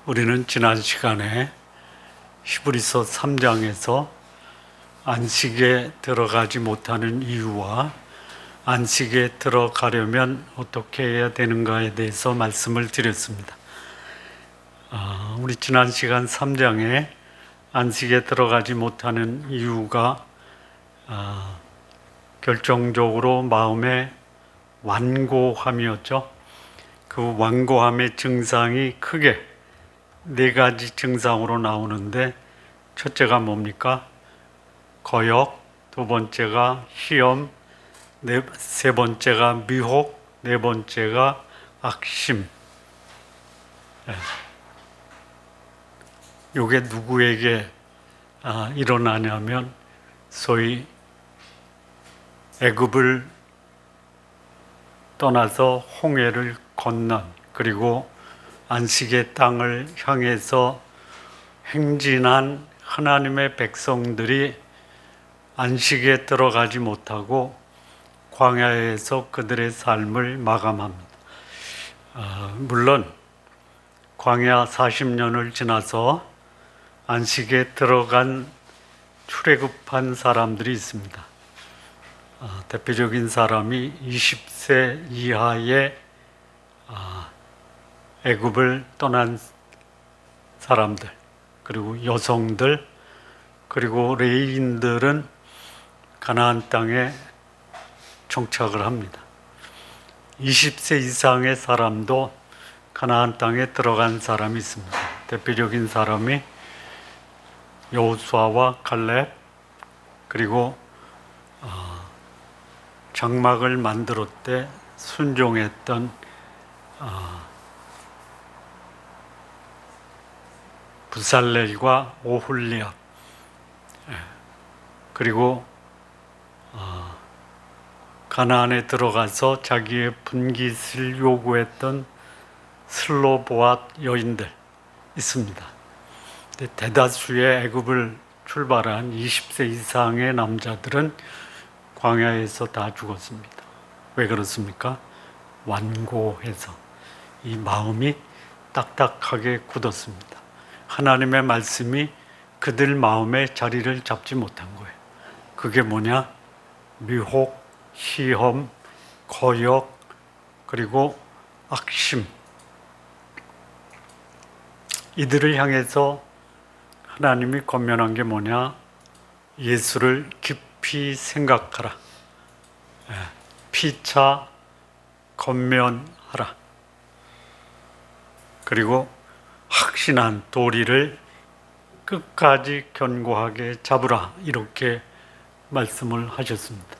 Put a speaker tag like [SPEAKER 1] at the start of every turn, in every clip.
[SPEAKER 1] 우리는 지난 시간에 히브리서 3장에서 안식에 들어가지 못하는 이유와 안식에 들어가려면 어떻게 해야 되는가에 대해서 말씀을 드렸습니다. 우리 지난 시간 3장에 안식에 들어가지 못하는 이유가 결정적으로 마음의 완고함이었죠. 그 완고함의 증상이 크게 네 가지 증상으로 나오는데, 첫째가 뭡니까? 거역, 두 번째가 시험, 세 번째가 미혹, 네 번째가 악심. 이게 누구에게 일어나냐면 소위 애굽을 떠나서 홍해를 건넌, 그리고 안식의 땅을 향해서 행진한 하나님의 백성들이 안식에 들어가지 못하고 광야에서 그들의 삶을 마감합니다. 물론 광야 40년을 지나서 안식에 들어간 출애굽한 사람들이 있습니다. 대표적인 사람이 20세 이하의 애굽을 떠난 사람들, 그리고 여성들, 그리고 레위인들은 가나안 땅에 정착을 합니다. 20세 이상의 사람도 가나안 땅에 들어간 사람이 있습니다. 대표적인 사람이 여호수아와 갈렙, 그리고 장막을 만들 때 순종했던 부살렐과 오홀리압, 그리고 가나안에 들어가서 자기의 분깃을 요구했던 슬로보앗 여인들 있습니다. 대다수의 애굽을 출발한 20세 이상의 남자들은 광야에서 다 죽었습니다. 왜 그렇습니까? 완고해서 이 마음이 딱딱하게 굳었습니다. 하나님의 말씀이 그들 마음에 자리를 잡지 못한 거예요. 그게 뭐냐? 미혹, 시험, 거역, 그리고 악심. 이들을 향해서 하나님이 권면한 게 뭐냐? 예수를 깊이 생각하라. 피차 권면하라. 그리고 확신한 도리를 끝까지 견고하게 잡으라. 이렇게 말씀을 하셨습니다.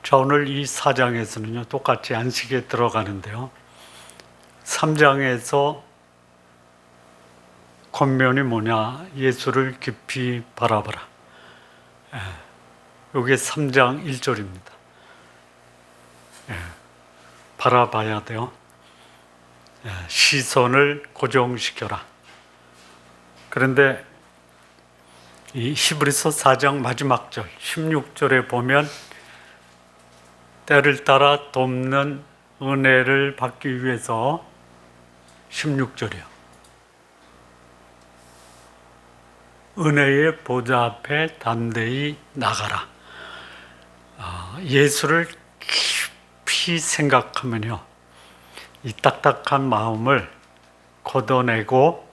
[SPEAKER 1] 자, 오늘 이 4장에서는요, 똑같이 안식에 들어가는데요. 3장에서 권면이 뭐냐? 예수를 깊이 바라봐라. 이게 3장 1절입니다. 바라봐야 돼요. 시선을 고정시켜라. 그런데 이 히브리서 4장 마지막 절 16절에 보면 때를 따라 돕는 은혜를 받기 위해서 16절이요. 은혜의 보좌 앞에 담대히 나가라. 예수를 깊이 생각하면요, 이 딱딱한 마음을 걷어내고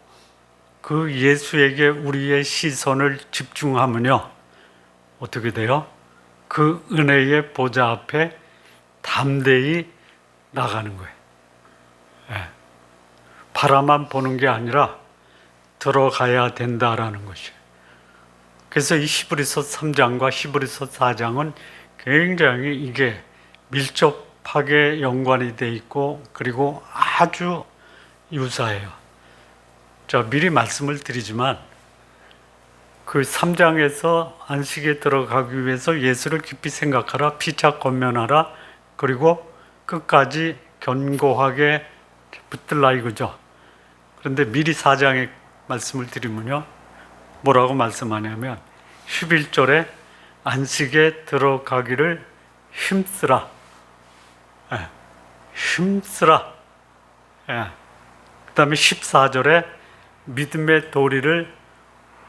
[SPEAKER 1] 그 예수에게 우리의 시선을 집중하면요, 어떻게 돼요? 그 은혜의 보좌 앞에 담대히 나가는 거예요. 바라만 보는 게 아니라 들어가야 된다라는 것이에요. 그래서 이 히브리서 3장과 히브리서 4장은 굉장히 이게 밀접하게 연관이 돼 있고, 그리고 아주 유사해요. 자, 미리 말씀을 드리지만 그 3장에서 안식에 들어가기 위해서 예수를 깊이 생각하라, 피차 권면하라, 그리고 끝까지 견고하게 붙들라 이거죠. 그런데 미리 4장에 말씀을 드리면요, 뭐라고 말씀하냐면 11절에 안식에 들어가기를 힘쓰라. 힘쓰라. 예. 그 다음에 14절에 믿음의 도리를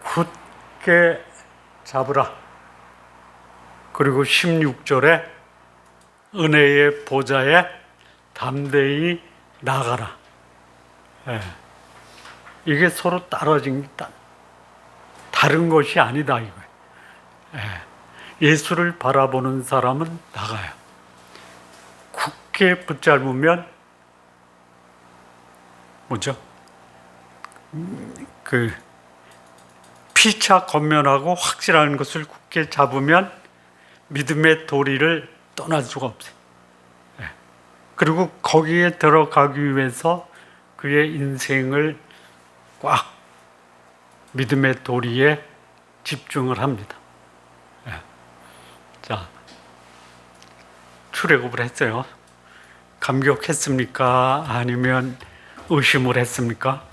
[SPEAKER 1] 굳게 잡으라. 그리고 16절에 은혜의 보좌에 담대히 나가라. 예. 이게 서로 떨어진 다른 것이 아니다 이거예요. 예. 예수를 바라보는 사람은 나가요. 굳게 붙잡으면 뭐죠? 그 피차 건면하고 확실한 것을 굳게 잡으면 믿음의 도리를 떠날 수가 없어요. 예. 그리고 거기에 들어가기 위해서 그의 인생을 꽉 믿음의 도리에 집중을 합니다. 예. 자, 출애굽을 했어요. 감격했습니까? 아니면 의심을 했습니까?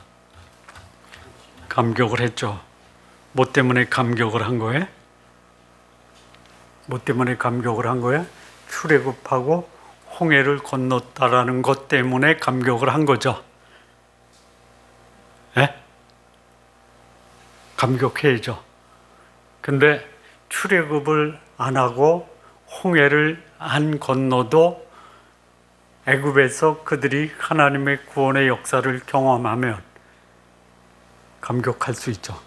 [SPEAKER 1] 감격을 했죠. 뭐 때문에 감격을 한 거예요? 뭐 때문에 감격을 한 거예요? 출애굽하고 홍해를 건넜다라는 것 때문에 감격을 한 거죠. 예? 감격해야죠. 근데 출애굽을 안 하고 홍해를 안 건너도 애굽에서 그들이 하나님의 구원의 역사를 경험하면 감격할 수 있죠.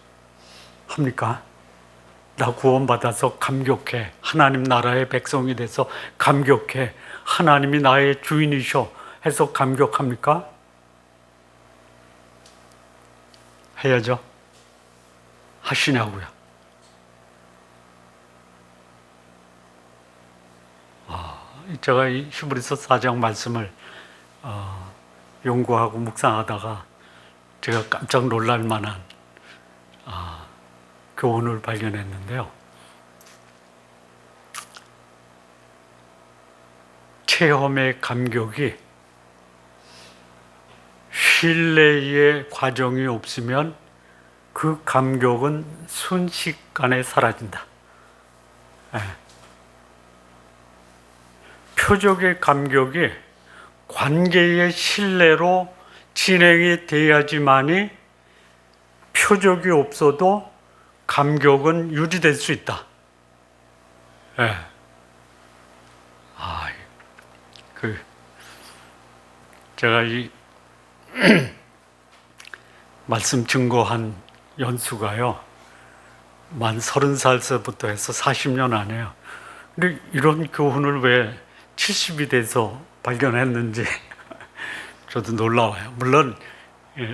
[SPEAKER 1] 합니까? 나 구원받아서 감격해. 하나님 나라의 백성이 돼서 감격해. 하나님이 나의 주인이셔 해서 감격합니까? 해야죠. 하시냐고요. 제가 이 히브리서 4장 말씀을 연구하고 묵상하다가 제가 깜짝 놀랄 만한 교훈을 발견했는데요. 체험의 감격이 신뢰의 과정이 없으면 그 감격은 순식간에 사라진다. 네. 표적의 감격이 관계의 신뢰로 진행이 돼야지만이 표적이 없어도 감격은 유지될 수 있다. 네. 제가 이 말씀 증거한 연수가요, 만 30살서부터 해서 40년 안에요. 근데 이런 교훈을 왜 70이 돼서 발견했는지 저도 놀라워요. 물론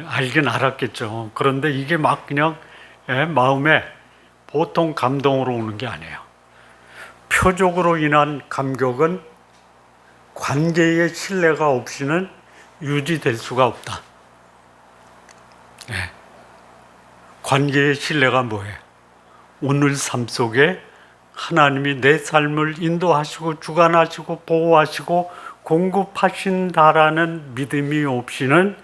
[SPEAKER 1] 알긴 알았겠죠. 그런데 이게 막 그냥 마음에 보통 감동으로 오는 게 아니에요. 표적으로 인한 감격은 관계의 신뢰가 없이는 유지될 수가 없다. 네. 관계의 신뢰가 뭐예요? 오늘 삶 속에 하나님이 내 삶을 인도하시고 주관하시고 보호하시고 공급하신다라는 믿음이 없이는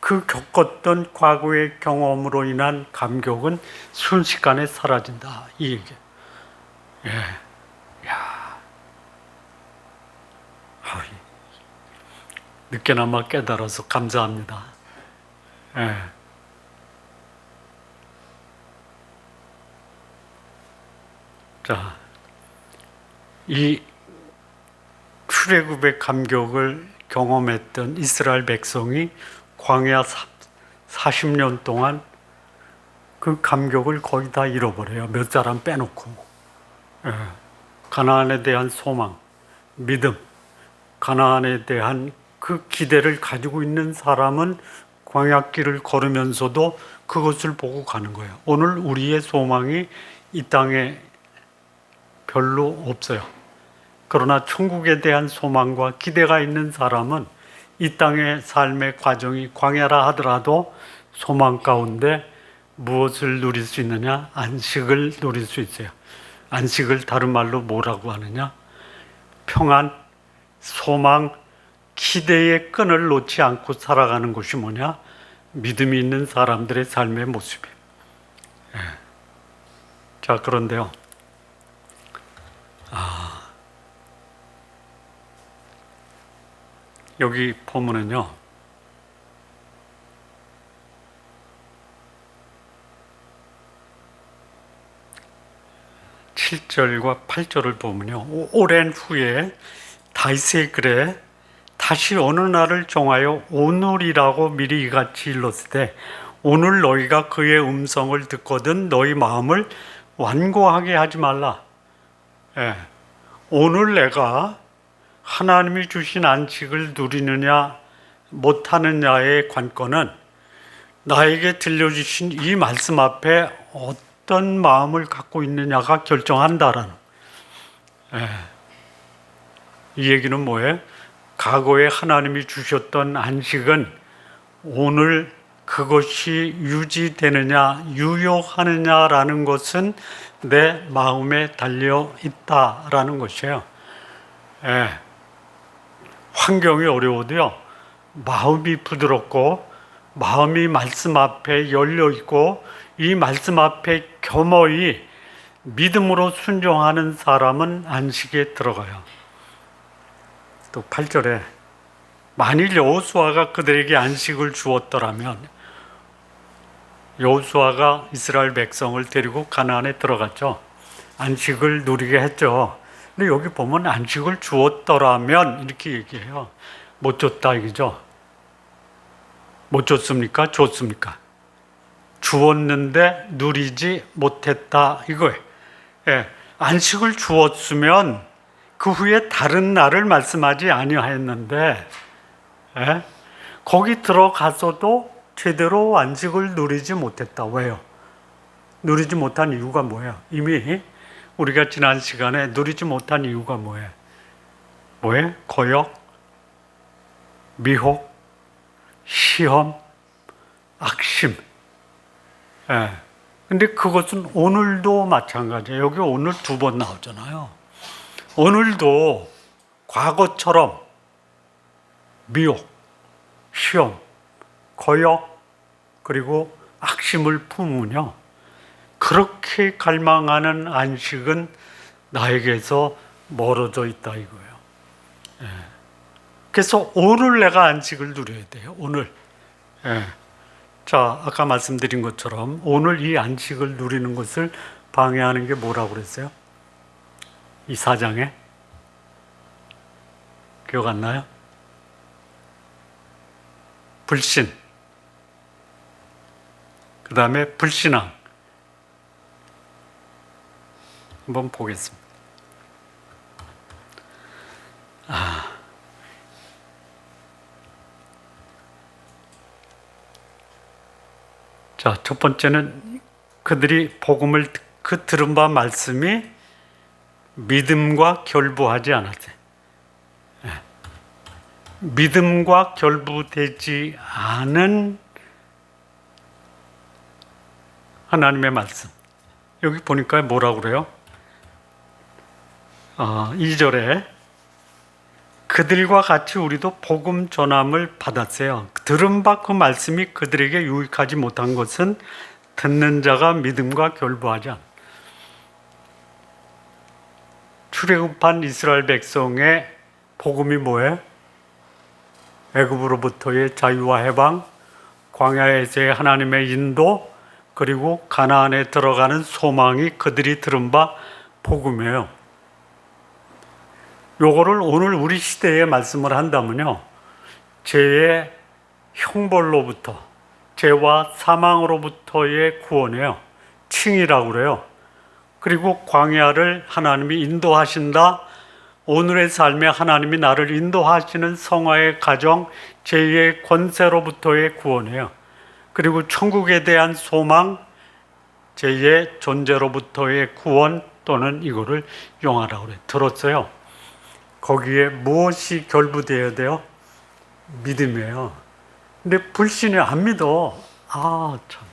[SPEAKER 1] 그 겪었던 과거의 경험으로 인한 감격은 순식간에 사라진다. 이 얘기. 예. 야. 늦게나마 깨달아서 감사합니다. 예. 자, 이 출애굽의 감격을 경험했던 이스라엘 백성이 광야 40년 동안 그 감격을 거의 다 잃어버려요. 몇 사람 빼놓고. 예. 가나안에 대한 소망, 믿음, 가나안에 대한 그 기대를 가지고 있는 사람은 광야길을 걸으면서도 그것을 보고 가는 거예요. 오늘 우리의 소망이 이 땅에 별로 없어요. 그러나 천국에 대한 소망과 기대가 있는 사람은 이 땅의 삶의 과정이 광야라 하더라도 소망 가운데 무엇을 누릴 수 있느냐? 안식을 누릴 수 있어요. 안식을 다른 말로 뭐라고 하느냐? 평안, 소망, 기대의 끈을 놓지 않고 살아가는 것이 뭐냐? 믿음이 있는 사람들의 삶의 모습이에요. 예. 자, 그런데요. 여기 보면은요, 7절과 8절을 보면요, 오랜 후에 다윗의 글에 다시 어느 날을 정하여 오늘이라고 미리 이같이 일렀을 때, 오늘 너희가 그의 음성을 듣거든 너희 마음을 완고하게 하지 말라. 예. 오늘 내가 하나님이 주신 안식을 누리느냐 못하느냐의 관건은 나에게 들려주신 이 말씀 앞에 어떤 마음을 갖고 있느냐가 결정한다라는. 예. 이 얘기는 뭐예요? 과거에 하나님이 주셨던 안식은 오늘 그것이 유지되느냐 유효하느냐라는 것은 내 마음에 달려 있다라는 것이에요. 예. 환경이 어려워도요, 마음이 부드럽고 마음이 말씀 앞에 열려 있고 이 말씀 앞에 겸허히 믿음으로 순종하는 사람은 안식에 들어가요. 또 8절에 만일 여호수아가 그들에게 안식을 주었더라면, 여호수아가 이스라엘 백성을 데리고 가나안에 들어갔죠. 안식을 누리게 했죠. 근데 여기 보면 안식을 주었더라면 이렇게 얘기해요. 못 줬다 이거죠. 못 줬습니까? 줬습니까? 주었는데 누리지 못했다 이거예요. 예, 안식을 주었으면 그 후에 다른 날을 말씀하지 아니하였는데, 예? 거기 들어가서도 제대로 안식을 누리지 못했다. 왜요? 누리지 못한 이유가 뭐예요? 이미 우리가 지난 시간에 누리지 못한 이유가 뭐예요? 뭐예요? 거역, 미혹, 시험, 악심. 예. 근데 그것은 오늘도 마찬가지예요. 여기 오늘 2번 나오잖아요. 오늘도 과거처럼 미혹, 시험, 거역, 그리고 악심을 품으며 그렇게 갈망하는 안식은 나에게서 멀어져 있다 이거예요. 예. 그래서 오늘 내가 안식을 누려야 돼요. 오늘. 예. 자, 아까 말씀드린 것처럼 오늘 이 안식을 누리는 것을 방해하는 게 뭐라고 그랬어요? 이 4장에 기억 안 나요? 불신, 그 다음에 불신앙. 한번 보겠습니다. 자, 첫 번째는 그들이 복음을 들은 바 말씀이 믿음과 결부하지 않았어요. 믿음과 결부되지 않은 하나님의 말씀. 여기 보니까 뭐라고 그래요? 2절에 그들과 같이 우리도 복음 전함을 받았어요. 들은 바 그 말씀이 그들에게 유익하지 못한 것은 듣는 자가 믿음과 결부하지 않아. 출애굽한 이스라엘 백성의 복음이 뭐예요? 애굽으로부터의 자유와 해방, 광야에서의 하나님의 인도, 그리고 가나안에 들어가는 소망이 그들이 들은 바 복음이에요. 요거를 오늘 우리 시대에 말씀을 한다면요, 죄의 형벌로부터, 죄와 사망으로부터의 구원이에요. 칭이라고 그래요. 그리고 광야를 하나님이 인도하신다. 오늘의 삶에 하나님이 나를 인도하시는 성화의 가정, 죄의 권세로부터의 구원이에요. 그리고 천국에 대한 소망, 죄의 존재로부터의 구원, 또는 이거를 영화라고 그래요. 들었어요? 거기에 무엇이 결부되어야 돼요? 믿음이에요. 근데 불신이 안 믿어. 참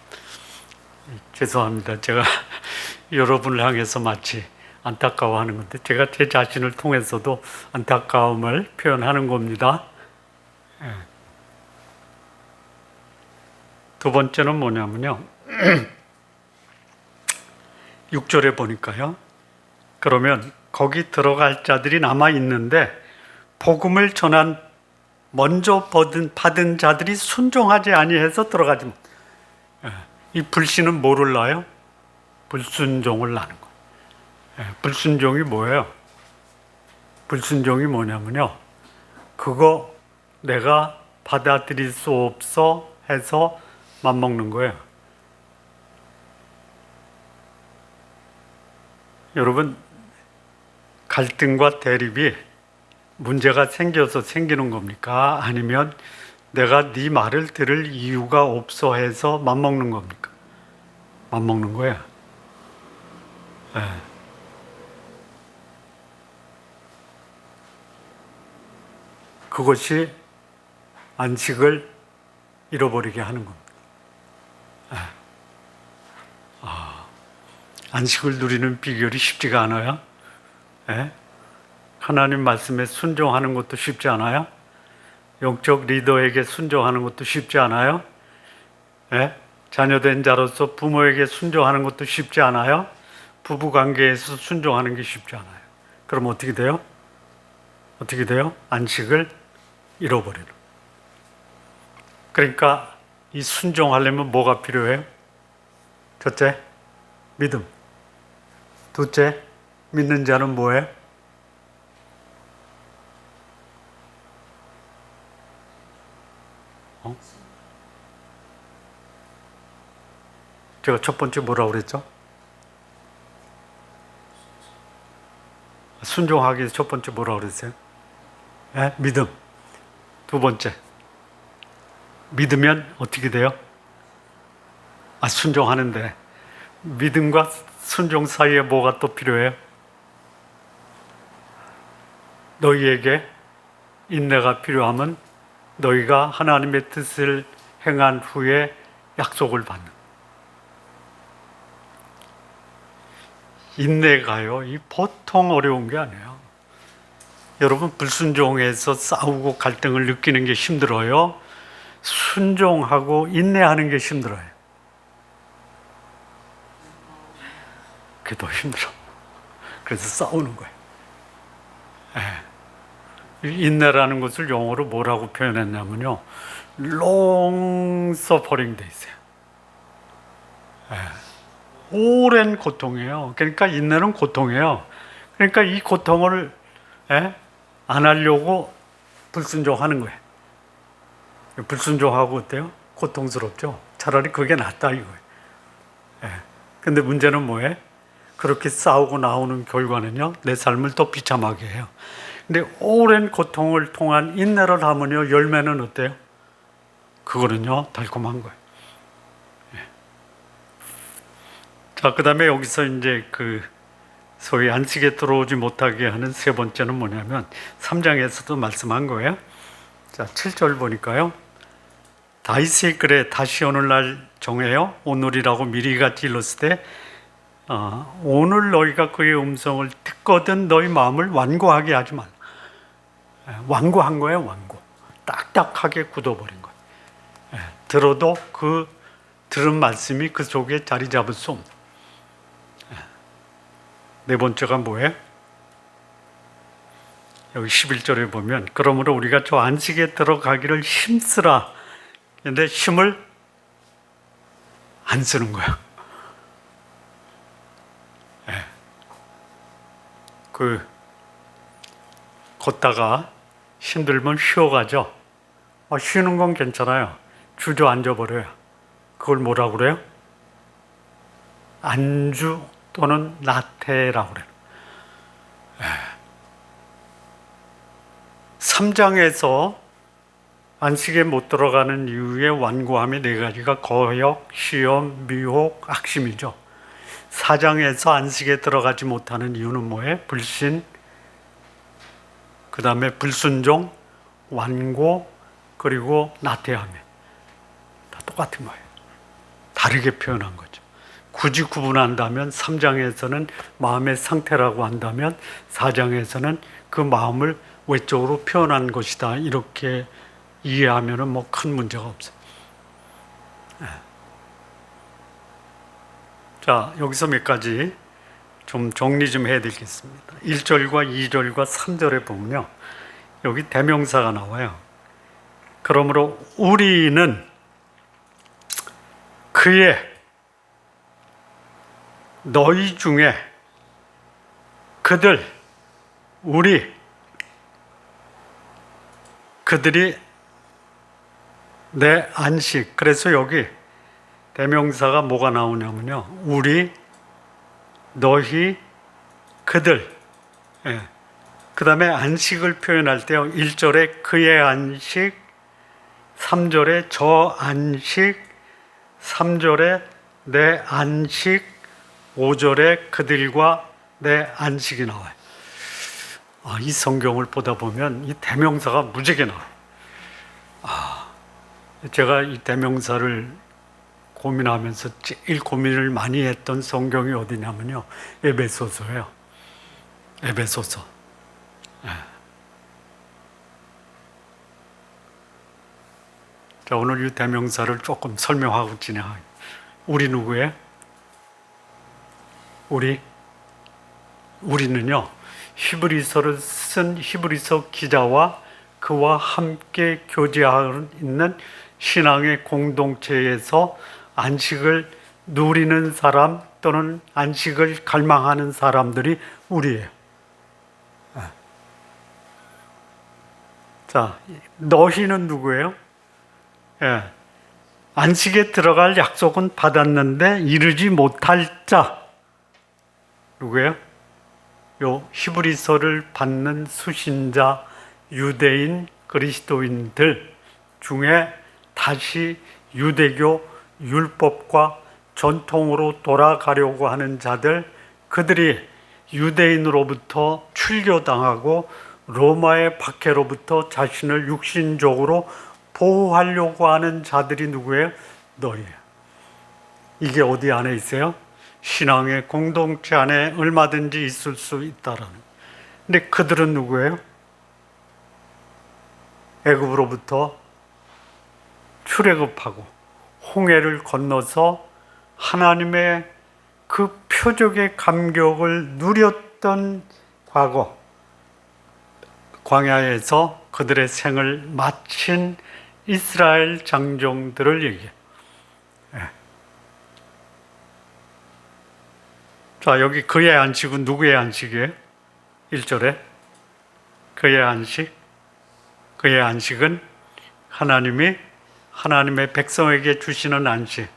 [SPEAKER 1] 죄송합니다. 제가 여러분을 향해서 마치 안타까워하는 건데, 제가 제 자신을 통해서도 안타까움을 표현하는 겁니다. 두 번째는 뭐냐면요, 6절에 보니까요, 그러면 거기 들어갈 자들이 남아 있는데 복음을 전한 먼저 받은 자들이 순종하지 아니해서 들어가지 못. 이 불신은 뭐를 낳아요? 불순종을 낳는 거예요. 불순종이 뭐예요? 불순종이 뭐냐면요, 그거 내가 받아들일 수 없어 해서 맘먹는 거예요. 여러분, 갈등과 대립이 문제가 생겨서 생기는 겁니까? 아니면 내가 네 말을 들을 이유가 없어 해서 맘먹는 겁니까? 맘먹는 거예요. 네. 그것이 안식을 잃어버리게 하는 겁니다. 네. 안식을 누리는 비결이 쉽지가 않아요. 네? 하나님 말씀에 순종하는 것도 쉽지 않아요. 영적 리더에게 순종하는 것도 쉽지 않아요. 네? 자녀된 자로서 부모에게 순종하는 것도 쉽지 않아요. 부부관계에서 순종하는 게 쉽지 않아요. 그럼 어떻게 돼요? 어떻게 돼요? 안식을 잃어버리는. 그러니까 이 순종하려면 뭐가 필요해요? 첫째, 믿음. 둘째, 믿는 자는 뭐예요? 제가 첫 번째 뭐라고 그랬죠? 순종하기 위해서 첫 번째 뭐라고 그랬어요? 네? 믿음. 두 번째, 믿으면 어떻게 돼요? 순종하는데 믿음과 순종 사이에 뭐가 또 필요해요? 너희에게 인내가 필요하면 너희가 하나님의 뜻을 행한 후에 약속을 받는. 인내가요, 이 보통 어려운 게 아니에요. 여러분, 불순종해서 싸우고 갈등을 느끼는 게 힘들어요? 순종하고 인내하는 게 힘들어요? 그게 더 힘들어. 그래서 싸우는 거예요. 인내라는 것을 영어로 뭐라고 표현했냐면요, long suffering 돼 있어요. 오랜 고통이에요. 그러니까 인내는 고통이에요. 그러니까 이 고통을 안 하려고 불순종하는 거예요. 불순종하고 어때요? 고통스럽죠? 차라리 그게 낫다 이거예요. 근데 문제는 뭐예요? 그렇게 싸우고 나오는 결과는요, 내 삶을 더 비참하게 해요. 근데 오랜 고통을 통한 인내를 하면요, 열매는 어때요? 그거는요, 달콤한 거예요. 자, 그 다음에 여기서 이제 소위 안식에 들어오지 못하게 하는 세 번째는 뭐냐면 3장에서도 말씀한 거예요. 자, 7절 보니까요. 다윗의 글에 다시 오늘날 정해요. 오늘이라고 미리같이 일렀을 때 오늘 너희가 그의 음성을 듣거든 너희 마음을 완고하게 하지 말라. 완고한 거예요, 완고. 딱딱하게 굳어버린 거예요. 들어도 그 들은 말씀이 그 속에 자리 잡을 수 없는. 네 번째가 뭐예요? 여기 11절에 보면 그러므로 우리가 저 안식에 들어가기를 힘쓰라. 근데 힘을 안 쓰는 거야. 걷다가 힘들면 쉬어가죠. 쉬는 건 괜찮아요. 주저앉아 버려요. 그걸 뭐라고 그래요? 안주 또는 나태라고 그래요. 3장에서 안식에 못 들어가는 이유의 완고함이 네 가지가 거역, 시험, 미혹, 악심이죠. 4장에서 안식에 들어가지 못하는 이유는 뭐예요? 불신, 그 다음에 불순종, 완고, 그리고 나태함이에요. 다 똑같은 거예요. 다르게 표현한 거죠. 굳이 구분한다면 3장에서는 마음의 상태라고 한다면 4장에서는 그 마음을 외적으로 표현한 것이다. 이렇게 이해하면 뭐 큰 문제가 없어요. 자, 여기서 몇 가지 좀 정리 좀 해야 되겠습니다. 1절과 2절과 3절에 보면요, 여기 대명사가 나와요. 그러므로 우리는 그의 너희 중에 그들이 내 안식. 그래서 여기 대명사가 뭐가 나오냐면요, 우리, 너희, 그들. 예. 그 다음에 안식을 표현할 때요, 1절에 그의 안식, 3절에 저 안식, 3절에 내 안식, 5절에 그들과 내 안식이 나와요. 이 성경을 보다 보면 이 대명사가 무지개 나와요. 제가 이 대명사를 고민하면서 제일 고민을 많이 했던 성경이 어디냐면요, 에베소서예요. 에베소서. 자, 오늘 이 대명사를 조금 설명하고 진행하겠습니다. 우리 누구예요? 우리는요, 히브리서를 쓴 히브리서 기자와 그와 함께 교제하고 있는 신앙의 공동체에서 안식을 누리는 사람 또는 안식을 갈망하는 사람들이 우리예요. 자, 너희는 누구예요? 예. 안식에 들어갈 약속은 받았는데 이르지 못할 자. 누구예요? 요 히브리서를 받는 수신자, 유대인, 그리스도인들 중에 다시 유대교 율법과 전통으로 돌아가려고 하는 자들, 그들이 유대인으로부터 출교당하고 로마의 박해로부터 자신을 육신적으로 보호하려고 하는 자들이 누구예요? 너희예요. 이게 어디 안에 있어요? 신앙의 공동체 안에 얼마든지 있을 수 있다라는. 근데 그들은 누구예요? 애굽으로부터 출애굽하고 홍해를 건너서 하나님의 그 표적의 감격을 누렸던 과거, 광야에서 그들의 생을 마친 이스라엘 장정들을 얘기해요. 자, 여기 그의 안식은 누구의 안식이에요? 1절에 그의 안식. 그의 안식은 하나님의 백성에게 주시는 안식.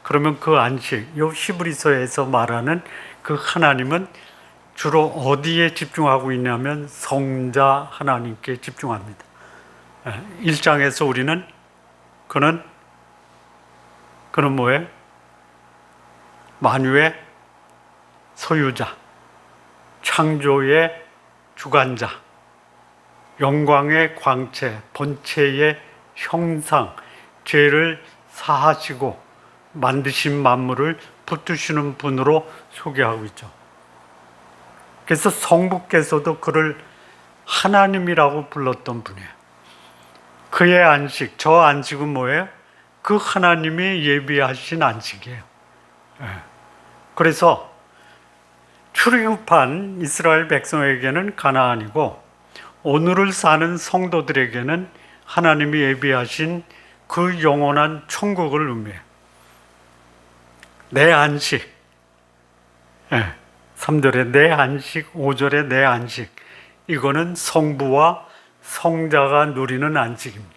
[SPEAKER 1] 그러면 그 안식, 요 히브리서에서 말하는 그 하나님은 주로 어디에 집중하고 있냐면 성자 하나님께 집중합니다. 1장에서 우리는 그는 뭐예요? 만유의 소유자, 창조의 주관자, 영광의 광채, 본체의 형상, 죄를 사하시고 만드신 만물을 붙드시는 분으로 소개하고 있죠. 그래서 성부께서도 그를 하나님이라고 불렀던 분이에요. 그의 안식, 저 안식은 뭐예요? 그 하나님이 예비하신 안식이에요. 그래서 출애굽한 이스라엘 백성에게는 가나안이고 오늘을 사는 성도들에게는 하나님이 예비하신 그 영원한 천국을 의미해요. 내 안식, 3절에 내 안식, 5절에 내 안식, 이거는 성부와 성자가 누리는 안식입니다.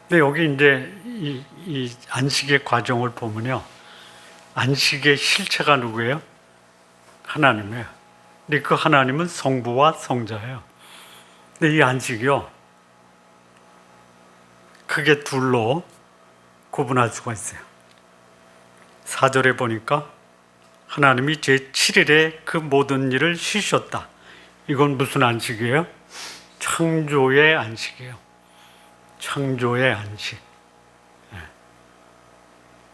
[SPEAKER 1] 근데 여기 이제 이 안식의 과정을 보면요, 안식의 실체가 누구예요? 하나님이에요. 근데 그 하나님은 성부와 성자예요. 근데 이 안식이요, 크게 둘로 구분할 수가 있어요. 4절에 보니까 하나님이 제7일에 그 모든 일을 쉬셨다. 이건 무슨 안식이에요? 창조의 안식이에요. 창조의 안식.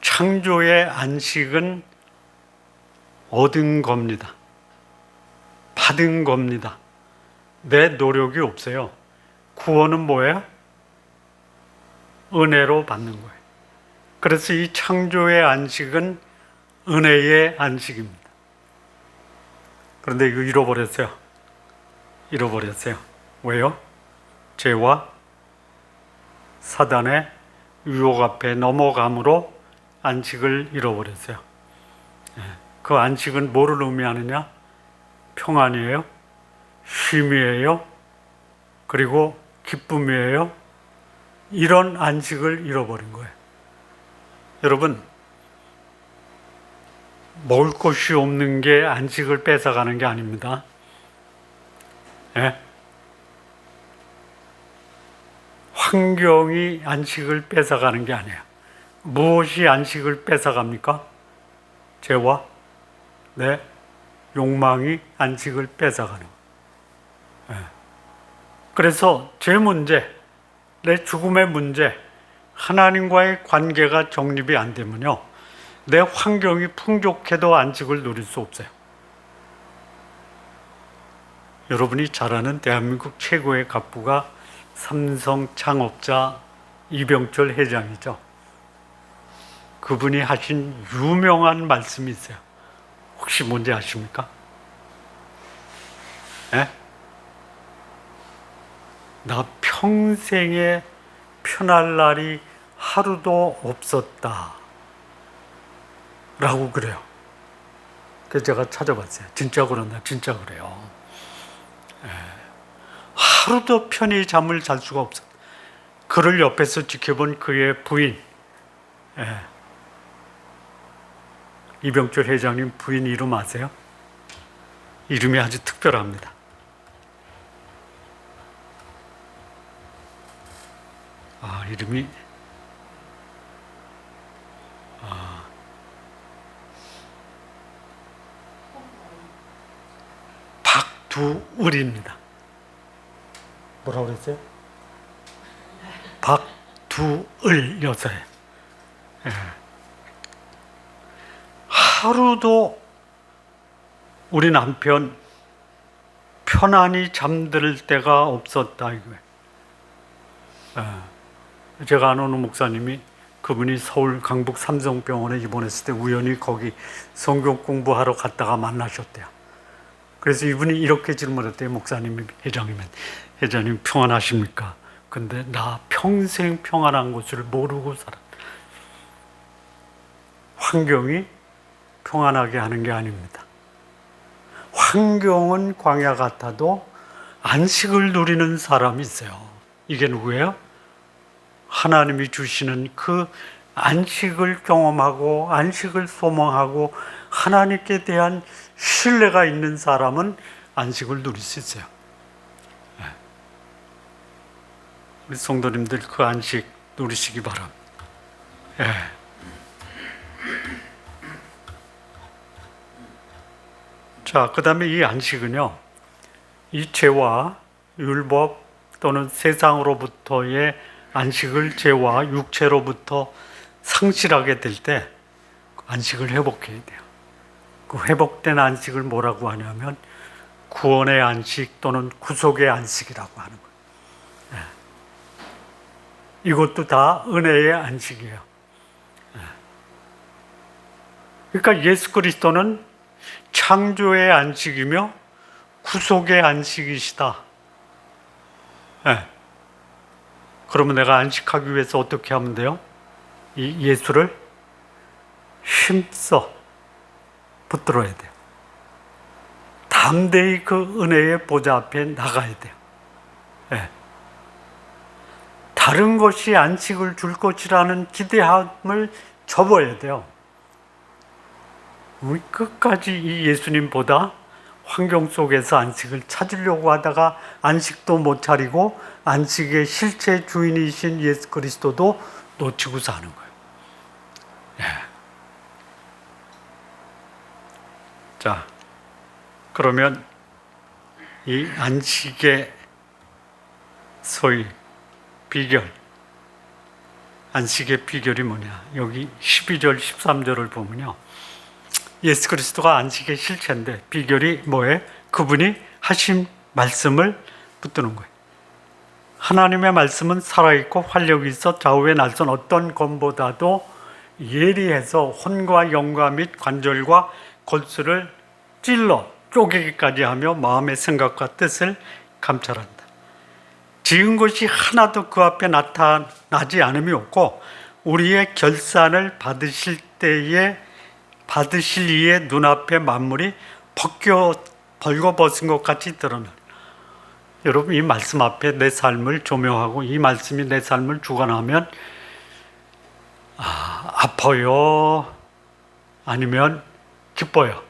[SPEAKER 1] 창조의 안식은 얻은 겁니다. 받은 겁니다. 내 노력이 없어요. 구원은 뭐예요? 은혜로 받는 거예요. 그래서 이 창조의 안식은 은혜의 안식입니다. 그런데 이거 잃어버렸어요. 잃어버렸어요. 왜요? 죄와 사단의 유혹 앞에 넘어감으로 안식을 잃어버렸어요. 그 안식은 뭐를 의미하느냐? 평안이에요? 쉼이에요? 그리고 기쁨이에요? 이런 안식을 잃어버린 거예요. 여러분, 먹을 것이 없는 게 안식을 뺏어가는 게 아닙니다. 예? 환경이 안식을 뺏어가는 게 아니에요. 무엇이 안식을 뺏어갑니까? 죄와 내 욕망이 안식을 뺏어가는 거예요. 예. 그래서 제 문제, 내 죽음의 문제, 하나님과의 관계가 정립이 안 되면요, 내 환경이 풍족해도 안식을 누릴 수 없어요. 여러분이 잘 아는 대한민국 최고의 갑부가 삼성 창업자 이병철 회장이죠. 그분이 하신 유명한 말씀이 있어요. 혹시 뭔지 아십니까? 예? 나 평생에 편할 날이 하루도 없었다 라고 그래요. 그래서 제가 찾아봤어요. 진짜 그런다. 진짜 그래요. 하루도 편히 잠을 잘 수가 없었다. 그를 옆에서 지켜본 그의 부인, 이병철 회장님 부인 이름 아세요? 이름이 아주 특별합니다. 이름이 박두을입니다. 뭐라고 그랬어요? 박두을 여사예요. 하루도 우리 남편 편안히 잠들 때가 없었다 이거예요. 제가 아는 목사님이, 그분이 서울 강북 삼성병원에 입원했을 때 우연히 거기 성경 공부하러 갔다가 만나셨대요. 그래서 이분이 이렇게 질문했대요. 목사님이 회장님 평안하십니까? 근데 나 평생 평안한 것을 모르고 살았다. 환경이 평안하게 하는 게 아닙니다. 환경은 광야 같아도 안식을 누리는 사람이 있어요. 이게 누구예요? 하나님이 주시는 그 안식을 경험하고 안식을 소망하고 하나님께 대한 신뢰가 있는 사람은 안식을 누릴 수 있어요. 우리 성도님들 그 안식 누리시기 바랍니다. 자, 그 다음에 이 안식은요, 이 죄와 율법 또는 세상으로부터의 안식을 죄와 육체로부터 상실하게 될 때 안식을 회복해야 돼요. 그 회복된 안식을 뭐라고 하냐면 구원의 안식 또는 구속의 안식이라고 하는 거예요. 이것도 다 은혜의 안식이에요. 그러니까 예수 그리스도는 창조의 안식이며 구속의 안식이시다. 그러면 내가 안식하기 위해서 어떻게 하면 돼요? 이 예수를 힘써 붙들어야 돼요. 담대히 그 은혜의 보좌 앞에 나가야 돼요. 다른 것이 안식을 줄 것이라는 기대함을 접어야 돼요. 우리 끝까지 이 예수님보다 환경 속에서 안식을 찾으려고 하다가 안식도 못 차리고 안식의 실체 주인이신 예수 그리스도도 놓치고 사는 거예요. 자, 그러면 이 안식의 소위 비결, 안식의 비결이 뭐냐? 여기 12절, 13절을 보면요, 예수 그리스도가 안식의 실체인데 비결이 뭐예요? 그분이 하신 말씀을 붙드는 거예요. 하나님의 말씀은 살아있고 활력이 있어 좌우의 날선 어떤 검보다도 예리해서 혼과 영과 및 관절과 골수를 찔러 쪼개기까지 하며 마음의 생각과 뜻을 감찰한다. 지은 것이 하나도 그 앞에 나타나지 않음이 없고 우리의 결산을 받으실 이에 눈앞에 만물이 벌거벗은 것 같이 드러나. 여러분, 이 말씀 앞에 내 삶을 조명하고 이 말씀이 내 삶을 주관하면 아파요? 아니면 기뻐요?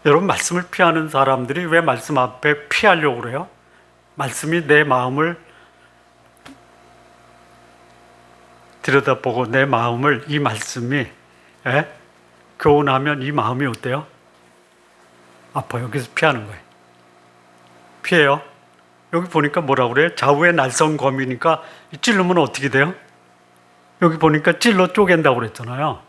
[SPEAKER 1] 여러분, 말씀을 피하는 사람들이 왜 말씀 앞에 피하려고 그래요? 말씀이 내 마음을 들여다보고 내 마음을 이 말씀이 교훈하면 이 마음이 어때요? 아파요. 그래서 피하는 거예요. 피해요. 여기 보니까 뭐라고 그래요? 좌우의 날선 검이니까 찌르면 어떻게 돼요? 여기 보니까 찔러 쪼갠다고 그랬잖아요.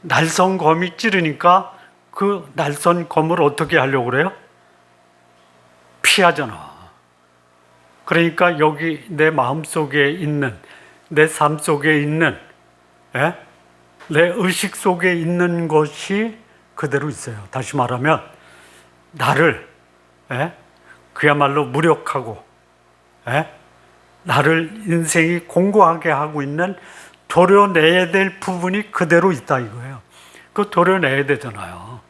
[SPEAKER 1] 날선 검이 찌르니까 그 날선 검을 어떻게 하려고 그래요? 피하잖아. 그러니까 여기 내 마음 속에 있는, 내 삶 속에 있는, 내 의식 속에 있는 것이 그대로 있어요. 다시 말하면 나를 그야말로 무력하고 나를 인생이 공고하게 하고 있는 도려내야 될 부분이 그대로 있다 이거예요. 그거 도려내야 되잖아요.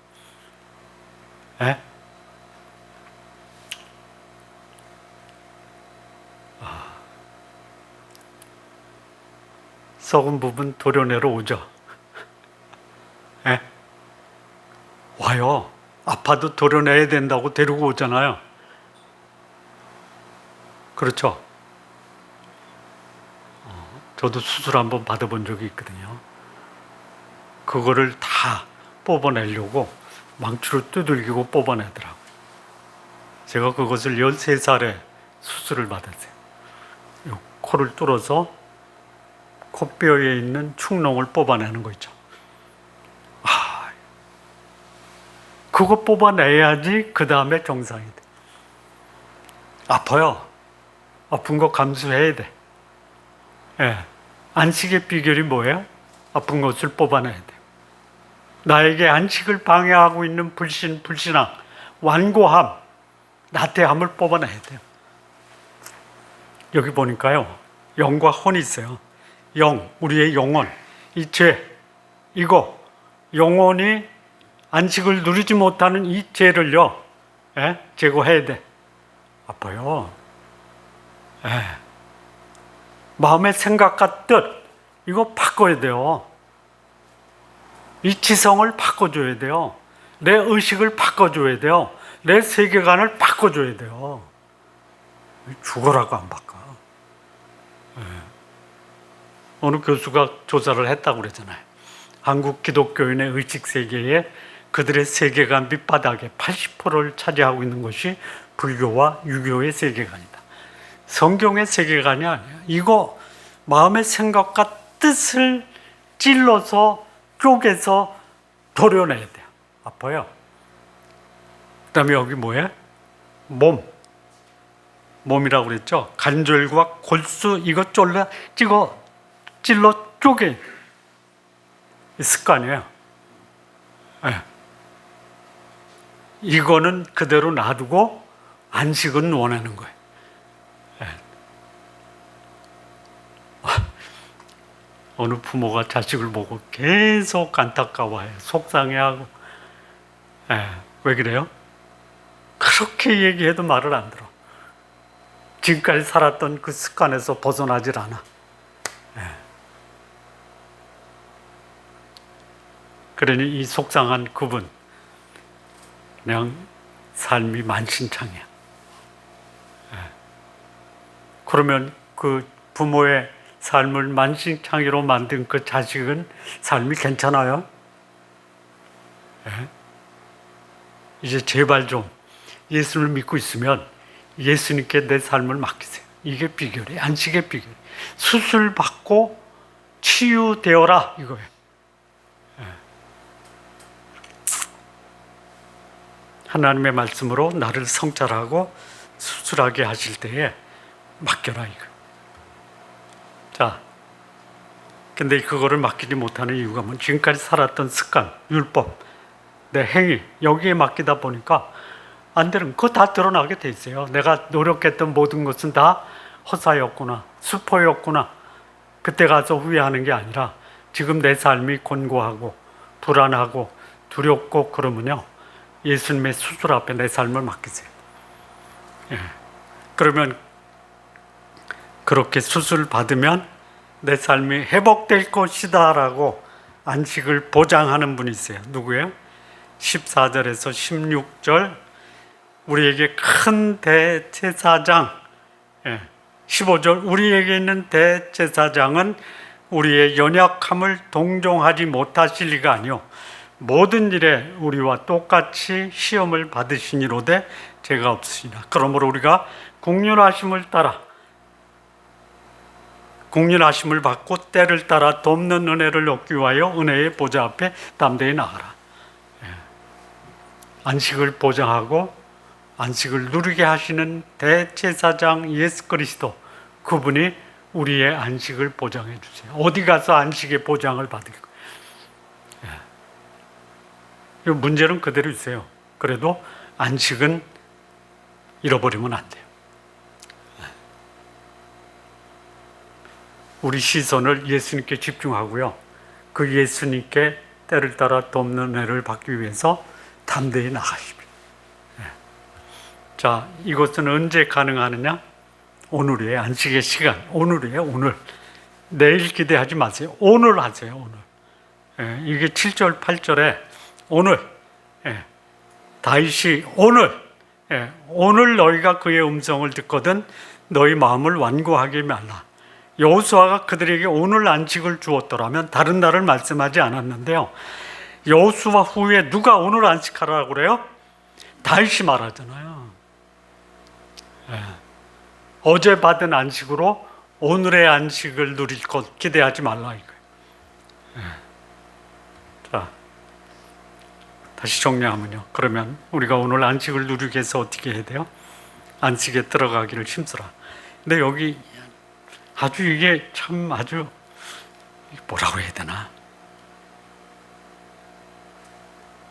[SPEAKER 1] 썩은 부분 도려내러 오죠. 와요. 아파도 도려내야 된다고 데리고 오잖아요. 그렇죠? 저도 수술 한번 받아본 적이 있거든요. 그거를 다 뽑아내려고 망치로 두들기고 뽑아내더라고요. 제가 그것을 13살에 수술을 받았어요. 코를 뚫어서 코뼈에 있는 축농을 뽑아내는 거 있죠. 그거 뽑아내야지 그 다음에 정상이 돼. 아파요. 아픈 거 감수해야 돼. 안식의 비결이 뭐예요? 아픈 것을 뽑아내야 돼. 나에게 안식을 방해하고 있는 불신앙, 완고함, 나태함을 뽑아내야 돼요. 여기 보니까요, 영과 혼이 있어요. 영, 우리의 영혼, 이 죄, 이거 영혼이 안식을 누리지 못하는 이 죄를요, 제거해야 돼. 아파요. 마음의 생각과 뜻, 이거 바꿔야 돼요. 이 지성을 바꿔줘야 돼요. 내 의식을 바꿔줘야 돼요. 내 세계관을 바꿔줘야 돼요. 죽어라고 안 바꿔. 어느 교수가 조사를 했다고 그러잖아요. 한국 기독교인의 의식 세계에 그들의 세계관 밑바닥에 80%를 차지하고 있는 것이 불교와 유교의 세계관이다. 성경의 세계관이 아니야. 이거 마음의 생각과 뜻을 찔러서 쪼개서 도려내야 돼요. 아파요. 그 다음에 여기 뭐예요? 몸이라고 그랬죠. 관절과 골수 이거 찔러 쪼개 습관이에요. 이거는 그대로 놔두고 안식은 원하는 거예요. 어느 부모가 자식을 보고 계속 안타까워해요. 속상해하고. 왜 그래요? 그렇게 얘기해도 말을 안 들어. 지금까지 살았던 그 습관에서 벗어나질 않아. 그러니 이 속상한 그분, 그냥 삶이 만신창이야. 그러면 그 부모의 삶을 만신창이로 만든 그 자식은 삶이 괜찮아요? 이제 제발 좀 예수를 믿고 있으면 예수님께 내 삶을 맡기세요. 이게 비결이에요. 안식의 비결. 수술 받고 치유되어라 이거예요. 하나님의 말씀으로 나를 성찰하고 수술하게 하실 때에 맡겨라 이거. 자, 근데 그거를 맡기지 못하는 이유가 뭐 지금까지 살았던 습관, 율법, 내 행위 여기에 맡기다 보니까 안 되는 그거 다 드러나게 돼 있어요. 내가 노력했던 모든 것은 다 허사였구나, 수포였구나. 그때 가서 후회하는 게 아니라 지금 내 삶이 곤고하고 불안하고 두렵고 그러면요, 예수님의 수술 앞에 내 삶을 맡기세요. 예. 그러면 그렇게 수술 받으면 내 삶이 회복될 것이다 라고 안식을 보장하는 분이 있어요. 누구예요? 14절에서 16절 우리에게 큰 대제사장, 15절 우리에게 있는 대제사장은 우리의 연약함을 동정하지 못하실 리가 아니요 모든 일에 우리와 똑같이 시험을 받으시니로되 죄가 없으시나. 그러므로 우리가 국률하심을 따라 국률하심을 받고 때를 따라 돕는 은혜를 얻기 위하여 은혜의 보좌 앞에 담대히 나가라. 안식을 보장하고 안식을 누리게 하시는 대제사장 예수 그리스도, 그분이 우리의 안식을 보장해 주세요. 어디 가서 안식의 보장을 받을 거예요. 이 문제는 그대로 있어요. 그래도 안식은 잃어버리면 안 돼요. 우리 시선을 예수님께 집중하고요, 그 예수님께 때를 따라 돕는 은혜를 받기 위해서 담대히 나가십니다. 자, 이것은 언제 가능하느냐? 오늘이에요. 안식의 시간. 오늘이에요. 오늘. 내일 기대하지 마세요. 오늘 하세요. 오늘. 이게 7절 8절에 오늘, 다윗이 오늘, 오늘 너희가 그의 음성을 듣거든 너희 마음을 완고하게 말라. 여호수아가 그들에게 오늘 안식을 주었더라면 다른 날을 말씀하지 않았는데요, 여호수아 후에 누가 오늘 안식하라고 그래요? 다윗이 말하잖아요. 어제 받은 안식으로 오늘의 안식을 누릴 것 기대하지 말라 이거예요. 자, 다시 정리하면요, 그러면 우리가 오늘 안식을 누리기 위해서 어떻게 해야 돼요? 안식에 들어가기를 힘쓰라. 근데 여기 아주 이게 참 아주 뭐라고 해야 되나?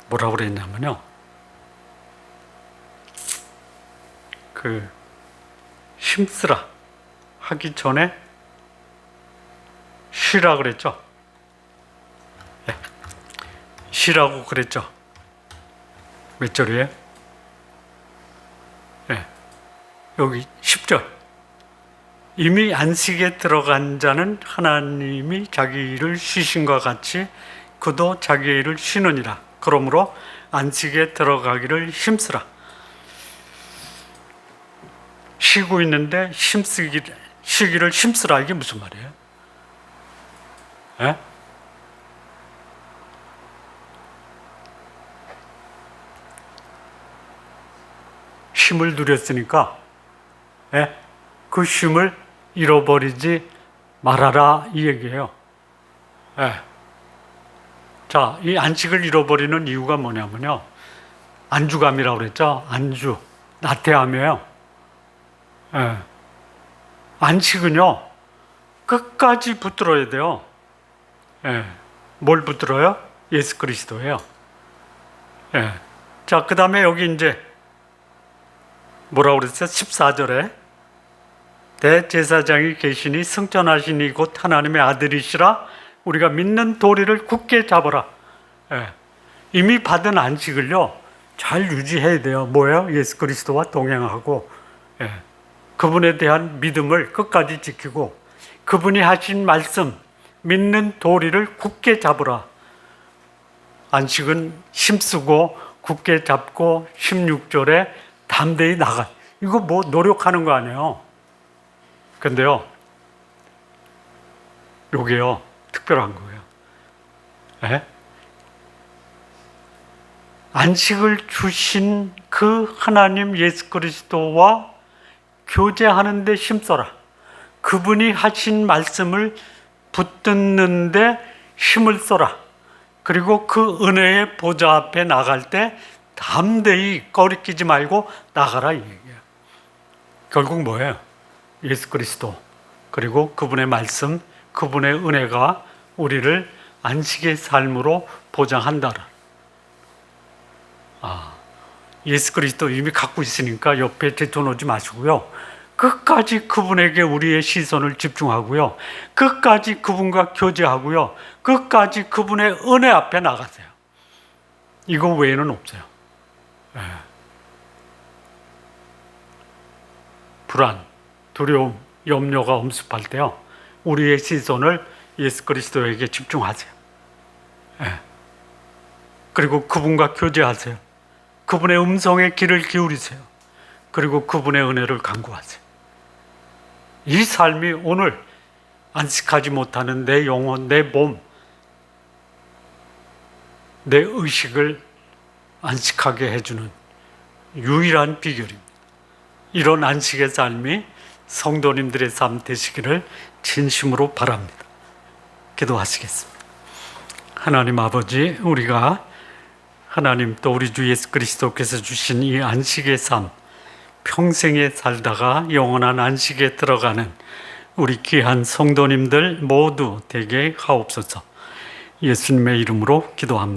[SPEAKER 1] 뭐라고 그랬냐면요, 그 힘쓰라 하기 전에 쉬라 그랬죠. 쉬라고 그랬죠. 몇 절이에요? 여기 10절. 이미 안식에 들어간 자는 하나님이 자기 일을 쉬신과 같이 그도 자기 일을 쉬느니라. 그러므로 안식에 들어가기를 힘쓰라. 쉬고 있는데 쉬기를 힘쓰라. 이게 무슨 말이에요? 쉼을 누렸으니까 그 쉼을 잃어버리지 말아라 이 얘기예요. 자, 이 안식을 잃어버리는 이유가 뭐냐면요, 안주감이라고 그랬죠. 안주, 나태함이에요. 안식은요 끝까지 붙들어야 돼요. 뭘 붙들어요? 예수 그리스도예요. 자, 그 다음에 여기 이제 뭐라고 그랬어요? 14절에 대제사장이 계시니 승천하시니 곧 하나님의 아들이시라. 우리가 믿는 도리를 굳게 잡아라. 이미 받은 안식을요 잘 유지해야 돼요. 뭐예요? 예수 그리스도와 동행하고 그분에 대한 믿음을 끝까지 지키고 그분이 하신 말씀, 믿는 도리를 굳게 잡으라. 안식은 힘쓰고 굳게 잡고 16절에 담대히 나가. 이거 뭐 노력하는 거 아니에요. 근데요, 요게요 특별한 거예요. 안식을 주신 그 하나님 예수 그리스도와 교제하는 데 힘써라. 그분이 하신 말씀을 붙듣는 데 힘을 써라. 그리고 그 은혜의 보좌 앞에 나갈 때 담대히 꺼리끼지 말고 나가라 이 얘기예요. 결국 뭐예요? 예수 그리스도 그리고 그분의 말씀, 그분의 은혜가 우리를 안식의 삶으로 보장한다. 예수 그리스도 이미 갖고 있으니까 옆에 제쳐놓지 마시고요. 끝까지 그분에게 우리의 시선을 집중하고요. 끝까지 그분과 교제하고요. 끝까지 그분의 은혜 앞에 나가세요. 이거 외에는 없어요. 불안, 두려움, 염려가 엄습할 때요. 우리의 시선을 예수 그리스도에게 집중하세요. 그리고 그분과 교제하세요. 그분의 음성에 귀를 기울이세요. 그리고 그분의 은혜를 간구하세요. 이 삶이 오늘 안식하지 못하는 내 영혼, 내 몸, 내 의식을 안식하게 해주는 유일한 비결입니다. 이런 안식의 삶이 성도님들의 삶 되시기를 진심으로 바랍니다. 기도하시겠습니다. 하나님 아버지, 우리가 하나님 또 우리 주 예수 그리스도께서 주신 이 안식의 삶, 평생에 살다가 영원한 안식에 들어가는 우리 귀한 성도님들 모두 되게 하옵소서. 예수님의 이름으로 기도합니다.